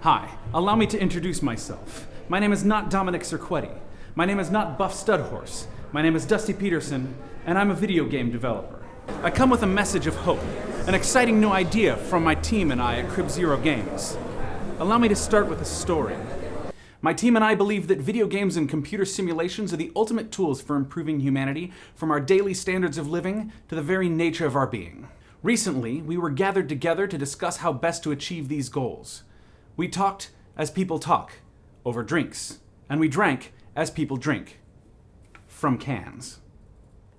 Hi, allow me to introduce myself. My name is not Dominic Cirquetti. My name is not Buff Studhorse. My name is Dusty Peterson, and I'm a video game developer. I come with a message of hope, an exciting new idea from my team and I at Crib Zero Games. Allow me to start with a story. My team and I believe that video games and computer simulations are the ultimate tools for improving humanity, from our daily standards of living to the very nature of our being. Recently, we were gathered together to discuss how best to achieve these goals. We talked as people talk, over drinks, and we drank as people drink, from cans.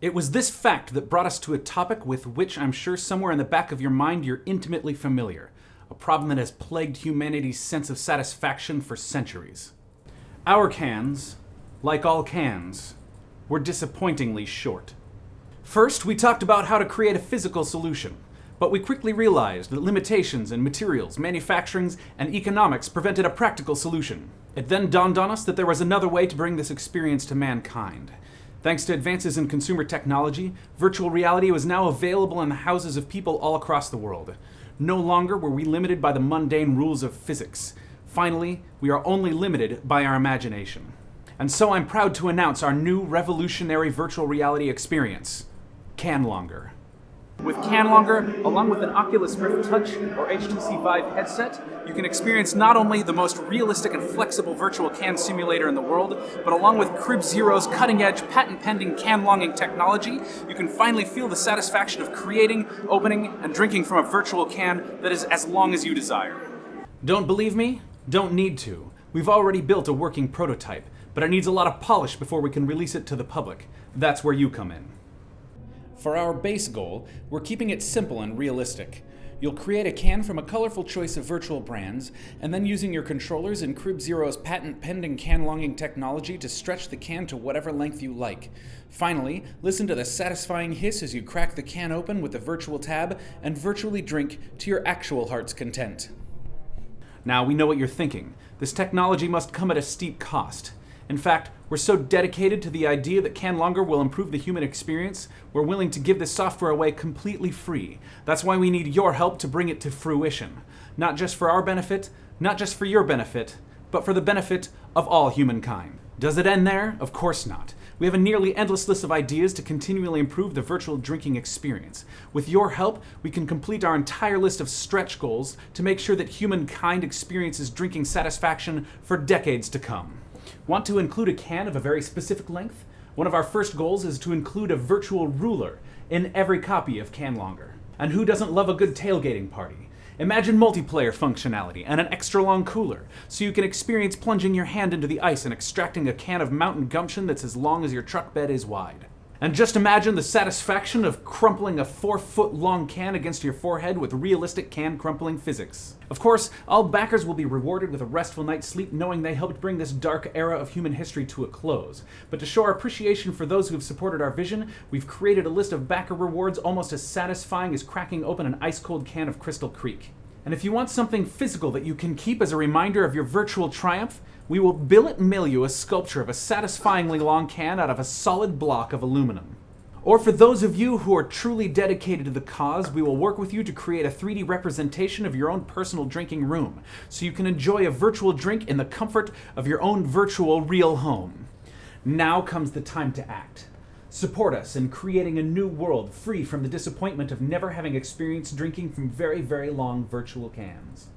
It was this fact that brought us to a topic with which I'm sure somewhere in the back of your mind you're intimately familiar, a problem that has plagued humanity's sense of satisfaction for centuries. Our cans, like all cans, were disappointingly short. First, we talked about how to create a physical solution, but we quickly realized that limitations in materials, manufacturing, and economics prevented a practical solution. It then dawned on us that there was another way to bring this experience to mankind. Thanks to advances in consumer technology, virtual reality was now available in the houses of people all across the world. No longer were we limited by the mundane rules of physics. Finally, we are only limited by our imagination. And so I'm proud to announce our new revolutionary virtual reality experience, Canlonger. With Canlonger, along with an Oculus Rift Touch or HTC Vive headset, you can experience not only the most realistic and flexible virtual can simulator in the world, but along with Crib Zero's cutting-edge, patent-pending canlonging technology, you can finally feel the satisfaction of creating, opening, and drinking from a virtual can that is as long as you desire. Don't believe me? Don't need to. We've already built a working prototype, but it needs a lot of polish before we can release it to the public. That's where you come in. For our base goal, we're keeping it simple and realistic. You'll create a can from a colorful choice of virtual brands, and then using your controllers and Crib Zero's patent-pending canlonging technology to stretch the can to whatever length you like. Finally, listen to the satisfying hiss as you crack the can open with the virtual tab and virtually drink to your actual heart's content. Now, we know what you're thinking. This technology must come at a steep cost. In fact, we're so dedicated to the idea that Canlonger will improve the human experience, we're willing to give this software away completely free. That's why we need your help to bring it to fruition. Not just for our benefit, not just for your benefit, but for the benefit of all humankind. Does it end there? Of course not. We have a nearly endless list of ideas to continually improve the virtual drinking experience. With your help, we can complete our entire list of stretch goals to make sure that humankind experiences drinking satisfaction for decades to come. Want to include a can of a very specific length? One of our first goals is to include a virtual ruler in every copy of Canlonger. And who doesn't love a good tailgating party? Imagine multiplayer functionality and an extra long cooler, so you can experience plunging your hand into the ice and extracting a can of mountain gumption that's as long as your truck bed is wide. And just imagine the satisfaction of crumpling a 4-foot-long can against your forehead with realistic can crumpling physics. Of course, all backers will be rewarded with a restful night's sleep knowing they helped bring this dark era of human history to a close. But to show our appreciation for those who have supported our vision, we've created a list of backer rewards almost as satisfying as cracking open an ice-cold can of Crystal Creek. And if you want something physical that you can keep as a reminder of your virtual triumph, we will billet mail you a sculpture of a satisfyingly long can out of a solid block of aluminum. Or for those of you who are truly dedicated to the cause, we will work with you to create a 3D representation of your own personal drinking room, so you can enjoy a virtual drink in the comfort of your own virtual real home. Now comes the time to act. Support us in creating a new world free from the disappointment of never having experienced drinking from very, very long virtual cans.